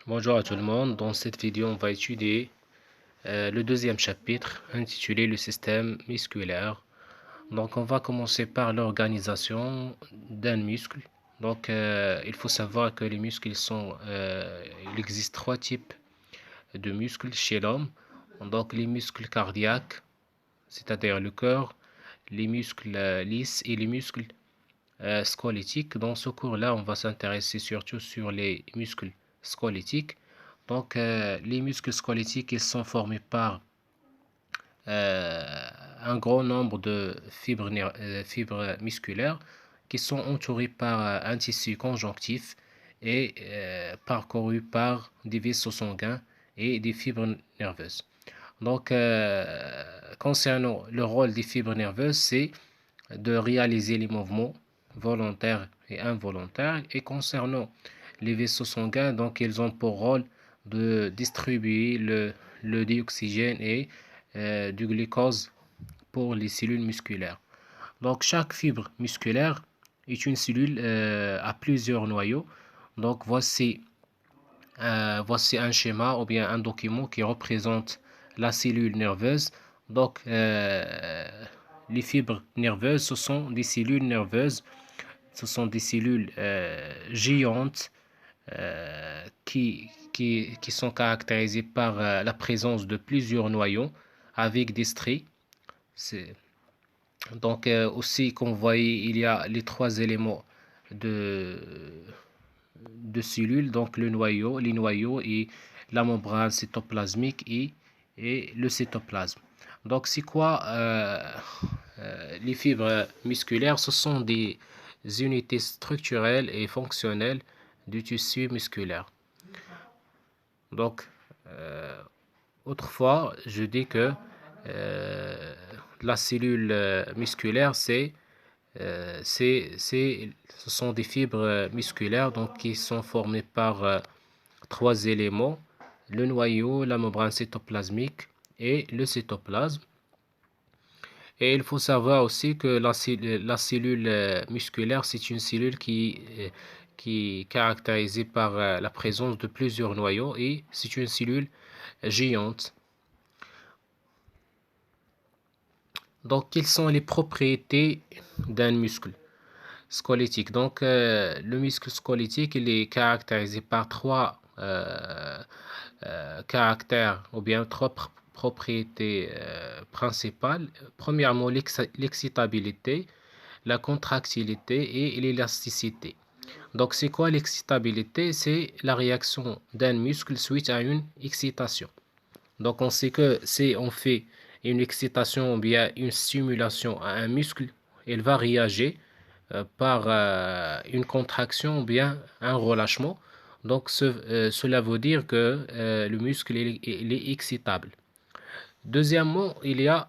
Bonjour à tout le monde. Dans cette vidéo, on va étudier le deuxième chapitre intitulé le système musculaire. Donc, on va commencer par l'organisation d'un muscle. Donc, il faut savoir que les muscles il existe trois types de muscles chez l'homme. Donc, les muscles cardiaques, c'est-à-dire le cœur, les muscles lisses et les muscles squelettiques. Dans ce cours-là, on va s'intéresser surtout sur les muscles squelettiques. Donc, les muscles squelettiques, ils sont formés par un grand nombre de fibres musculaires qui sont entourées par un tissu conjonctif et parcourus par des vaisseaux sanguins et des fibres nerveuses. Donc, concernant le rôle des fibres nerveuses, c'est de réaliser les mouvements volontaires et involontaires. Et concernant les vaisseaux sanguins, donc ils ont pour rôle de distribuer le dioxygène et du glucose pour les cellules musculaires. Donc chaque fibre musculaire est une cellule à plusieurs noyaux. Donc voici un schéma ou bien un document qui représente la cellule nerveuse. Donc les fibres nerveuses, ce sont des cellules nerveuses, ce sont des cellules géantes qui sont caractérisées par la présence de plusieurs noyaux avec des stries. Donc aussi, comme vous voyez, il y a les trois éléments de, de cellules, donc le noyau, les noyaux et la membrane cytoplasmique et le cytoplasme. Donc c'est quoi les fibres musculaires? Ce sont des unités structurelles et fonctionnelles du tissu musculaire. Donc, autrefois, je dis que la cellule musculaire, ce sont des fibres musculaires donc, qui sont formées par trois éléments, le noyau, la membrane cytoplasmique et le cytoplasme. Et il faut savoir aussi que la cellule musculaire, c'est une cellule qui est caractérisée par la présence de plusieurs noyaux et c'est une cellule géante. Donc, quelles sont les propriétés d'un muscle squelettique? Donc, le muscle squelettique, il est caractérisé par trois caractères ou bien trois propriétés principales. Premièrement, l'excitabilité, la contractilité et l'élasticité. Donc, c'est quoi l'excitabilité? C'est la réaction d'un muscle suite à une excitation. Donc, on sait que si on fait une excitation ou bien une stimulation à un muscle, il va réagir par une contraction ou bien un relâchement. Donc, cela veut dire que le muscle il est excitable. Deuxièmement, il y a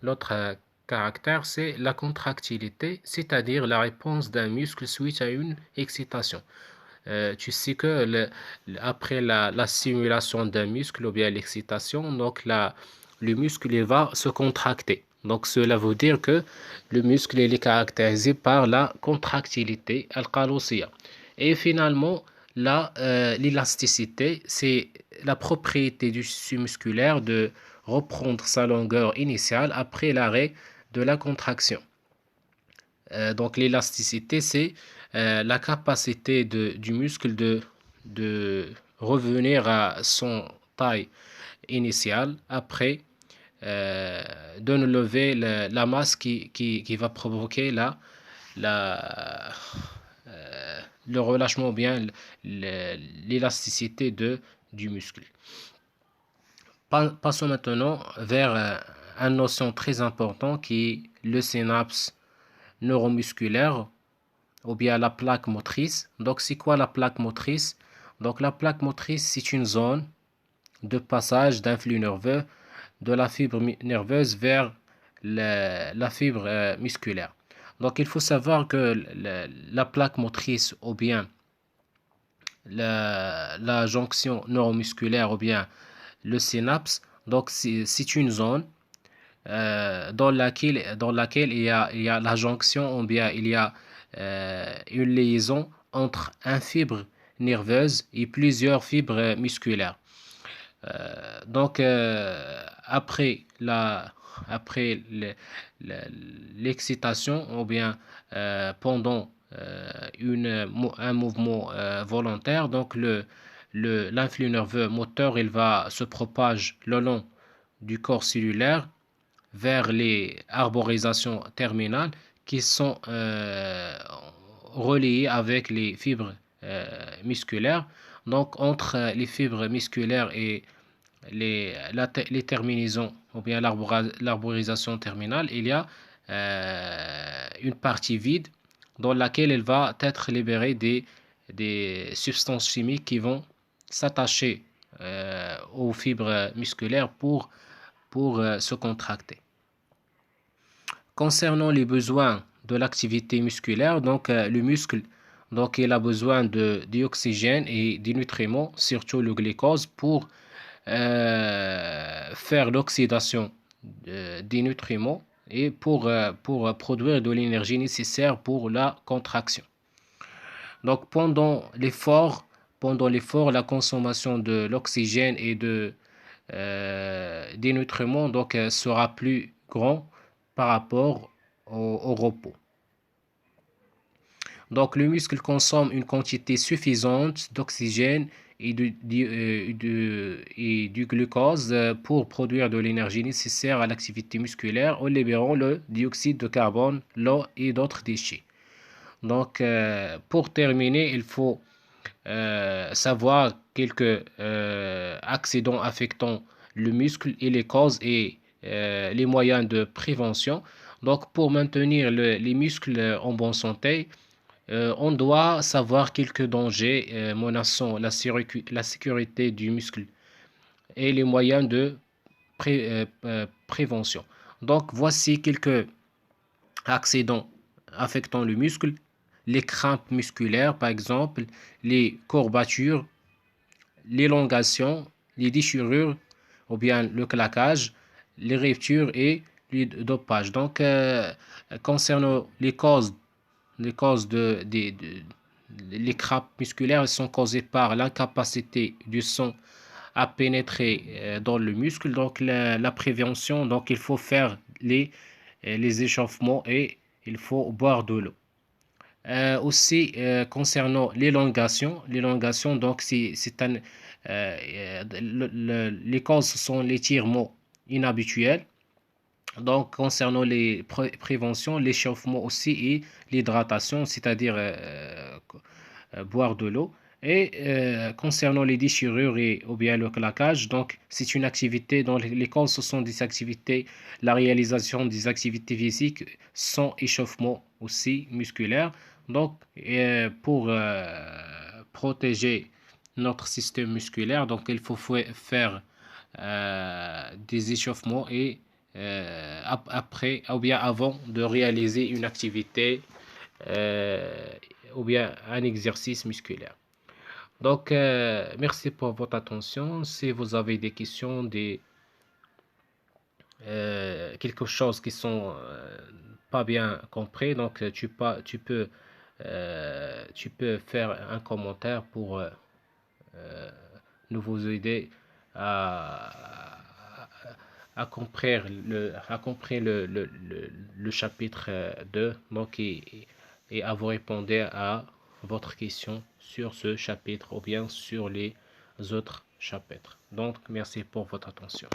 l'autre caractère, c'est la contractilité, c'est-à-dire la réponse d'un muscle suite à une excitation. Tu sais que après la stimulation d'un muscle ou bien l'excitation, donc le muscle il va se contracter. Donc cela veut dire que le muscle il est caractérisé par la contractilité alcalosia. Et finalement, l'élasticité, c'est la propriété du tissu musculaire de reprendre sa longueur initiale après l'arrêt de la contraction. Donc l'élasticité, c'est la capacité du muscle de revenir à son taille initiale après de ne lever la masse qui va provoquer la, le relâchement ou bien l'élasticité du muscle. Passons maintenant vers une notion très importante qui est le synapse neuromusculaire ou bien la plaque motrice. Donc, c'est quoi la plaque motrice? Donc, la plaque motrice, c'est une zone de passage d'un flux nerveux de la fibre nerveuse vers la fibre musculaire. Donc, il faut savoir que la plaque motrice ou bien la jonction neuromusculaire ou bien le synapse, donc c'est une zone dans laquelle il y a la jonction ou bien il y a une liaison entre un fibre nerveuses et plusieurs fibres musculaires. Donc, après l'excitation ou bien pendant un mouvement volontaire, donc l'influx nerveux moteur, il va se propager le long du corps cellulaire vers les arborisations terminales qui sont reliées avec les fibres musculaires. Donc, entre les fibres musculaires et les terminaisons ou bien l'arborisation terminale, il y a une partie vide dans laquelle il va être libéré des substances chimiques qui vont s'attacher aux fibres musculaires pour se contracter. Concernant les besoins de l'activité musculaire, donc le muscle, donc il a besoin d'oxygène et des nutriments, surtout le glucose, pour faire l'oxydation des nutriments et pour produire de l'énergie nécessaire pour la contraction. Donc pendant l'effort, la consommation de l'oxygène et des nutriments donc, sera plus grand par rapport au repos. Donc le muscle consomme une quantité suffisante d'oxygène et du glucose pour produire de l'énergie nécessaire à l'activité musculaire en libérant le dioxyde de carbone, l'eau et d'autres déchets. Donc pour terminer, il faut savoir quelques accidents affectant le muscle et les causes et les moyens de prévention. Donc pour maintenir les muscles en bonne santé, on doit savoir quelques dangers menaçant la sécurité du muscle et les moyens de prévention. Donc, voici quelques accidents affectant le muscle. Les crampes musculaires, par exemple, les courbatures, l'élongation, les déchirures, ou bien le claquage, les ruptures et le dopage. Donc, concernant les causes les crampes musculaires sont causées par l'incapacité du sang à pénétrer dans le muscle. Donc la prévention, donc il faut faire les échauffements et il faut boire de l'eau. Aussi concernant l'élongation, donc c'est les causes sont l'étirement inhabituel. Donc, concernant les préventions, l'échauffement aussi et l'hydratation, c'est-à-dire boire de l'eau. Et concernant les déchirures ou bien le claquage, donc c'est une activité dont les causes ce sont des activités, la réalisation des activités physiques sans échauffement aussi musculaire. Donc, pour protéger notre système musculaire, donc il faut faire des échauffements et après ou bien avant de réaliser une activité ou bien un exercice musculaire. Donc, merci pour votre attention. Si vous avez des questions, quelque chose qui sont pas bien compris, donc tu peux faire un commentaire pour nous vous aider à, à comprendre le chapitre 2 donc, et à vous répondre à votre question sur ce chapitre ou bien sur les autres chapitres. Donc, merci pour votre attention.